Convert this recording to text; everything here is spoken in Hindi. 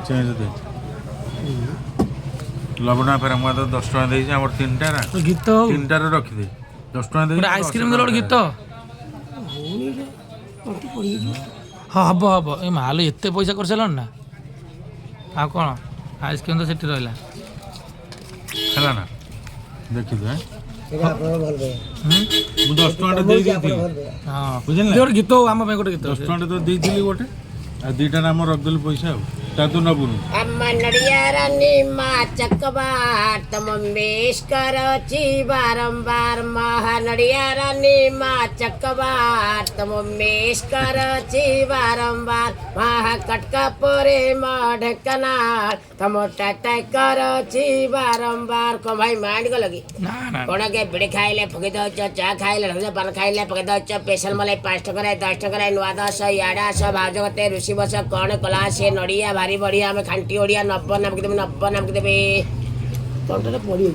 चेंज दे लबना फेर हम तो 10 टका देइछ हमर तीनटा रा गीत तीनटा रे रखि दे 10 टका दे आइसक्रीम देल गीत हाँ हम हम ए माल एत पैसा कर सारे ना आ कौन आइसक्रीम तो सेठी रहा ହେଲା ନା देखि दे मु 10 टका दे देइଥିଲି हाँ बुझिल गोटे गीत आम गोटे गीत 10 टका तो देइଥିଲି गोटे आ दुईटा नाम रखदेलु पैसा ता तू नबुनु अम्मा नड़िया रानी माँ चकबार तम मेश करची बारंबार महा नड़िया रानी माँ चकबार तम मेश करची बारंबार महा कटका पोरे मढ़कनार तम टाटा करची बारंबार को भाई मांड को लगी ना ना कोण के बिड़ी खाइले फुकी दो चा खाइले ढंग से पान खाइले फुकी दो स्पेशल मलाई 5 टका 10 टका नुआ 10 याडा सब भाजगते ऋषि बस कौन कला से नड़िया भारी बढ़िया आम खांटी ओडिया 90 नाम के देवे 90 नाम के देवे तंटे पड़ी